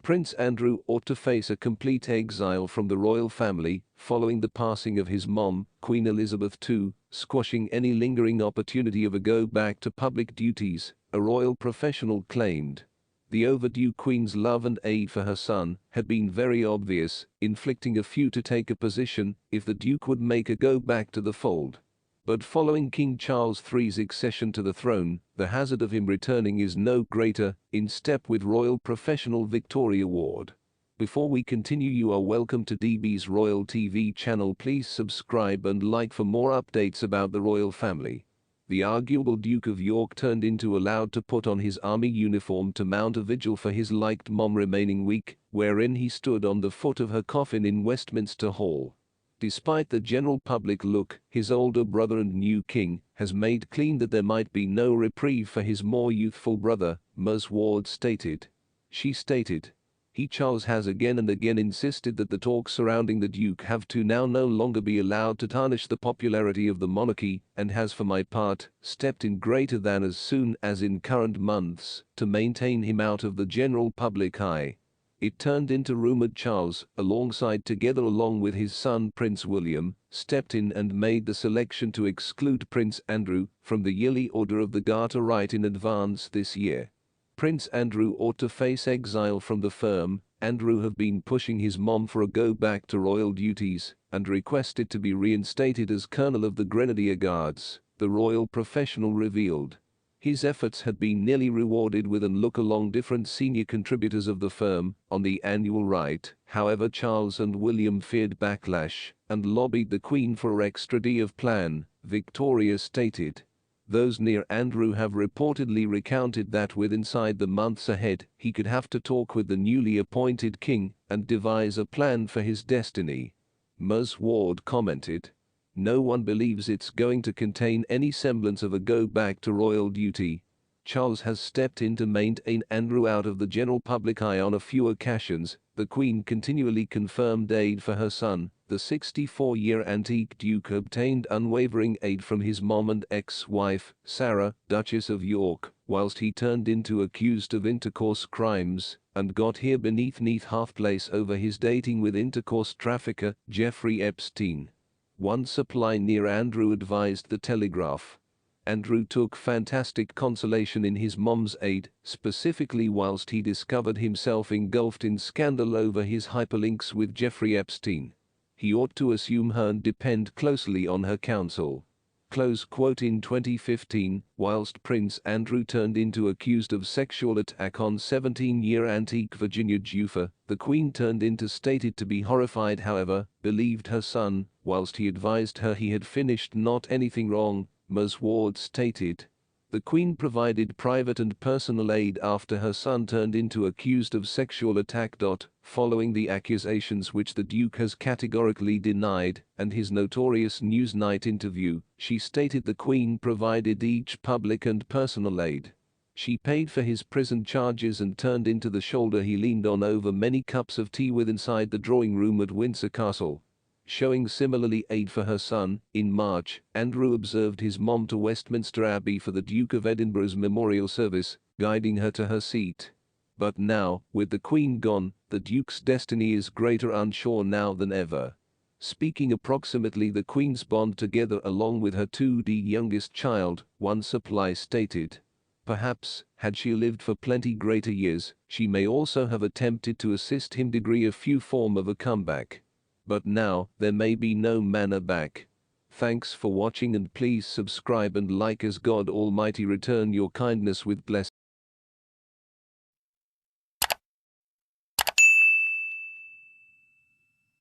Prince Andrew ought to face a complete exile from the royal family following the passing of his mom, Queen Elizabeth II, squashing any lingering opportunity of a go back to public duties, a royal professional claimed. The overdue Queen's love and aid for her son had been very obvious, inflicting a few to take a position if the Duke would make a go back to the fold. But following King Charles III's accession to the throne, the hazard of him returning is no greater, in step with Royal Professional Victory Award. Before we continue, you are welcome to DEBY'S Royal TV channel. Please subscribe and like for more updates about the royal family. The arguable Duke of York turned into allowed to put on his army uniform to mount a vigil for his liked mom remaining week, wherein he stood on the foot of her coffin in Westminster Hall. Despite the general public look, his older brother and new king has made clean that there might be no reprieve for his more youthful brother, Ms. Ward stated. She stated, Charles has again and again insisted that the talks surrounding the Duke have to now no longer be allowed to tarnish the popularity of the monarchy, and has for my part stepped in greater than as soon as in current months to maintain him out of the general public eye. It turned into rumored Charles, along with his son Prince William, stepped in and made the selection to exclude Prince Andrew from the yearly Order of the Garter right in advance this year. Prince Andrew ought to face exile from the firm. Andrew have been pushing his mom for a go back to royal duties and requested to be reinstated as Colonel of the Grenadier Guards, the royal professional revealed. His efforts had been nearly rewarded with an look along different senior contributors of the firm on the annual right. However, Charles and William feared backlash and lobbied the Queen for an extra day of plan, Victoria stated. Those near Andrew have reportedly recounted that inside the months ahead, he could have to talk with the newly appointed king and devise a plan for his destiny. Ms. Ward commented, no one believes it's going to contain any semblance of a go back to royal duty. Charles has stepped in to maintain Andrew out of the general public eye on a few occasions. The Queen continually confirmed aid for her son. The 64-year antique Duke obtained unwavering aid from his mom and ex-wife, Sarah, Duchess of York, whilst he turned into accused of intercourse crimes, and got here beneath half place over his dating with intercourse trafficker, Jeffrey Epstein. One supply near Andrew advised the Telegraph. Andrew took fantastic consolation in his mom's aid, specifically whilst he discovered himself engulfed in scandal over his hyperlinks with Jeffrey Epstein. He ought to assume her and depend closely on her counsel. Close quote. In 2015, whilst Prince Andrew turned into accused of sexual attack on 17-year antique Virginia Jufa, the Queen turned into stated to be horrified, however, believed her son, whilst he advised her he had finished not anything wrong. Ms. Ward stated. The Queen provided private and personal aid after her son turned into accused of sexual attack. Following the accusations which the Duke has categorically denied, and his notorious Newsnight interview, she stated the Queen provided each public and personal aid. She paid for his prison charges and turned into the shoulder he leaned on over many cups of tea with inside the drawing room at Windsor Castle. Showing similarly aid for her son, in March, Andrew observed his mom to Westminster Abbey for the Duke of Edinburgh's memorial service, guiding her to her seat. But now, with the Queen gone, the Duke's destiny is greater unsure now than ever. Speaking approximately the Queen's bond together along with her 2D youngest child, one supply stated. Perhaps, had she lived for plenty greater years, she may also have attempted to assist him degree a few form of a comeback. But now, there may be no manner back. Thanks for watching and please subscribe and like as God Almighty return your kindness with blessing.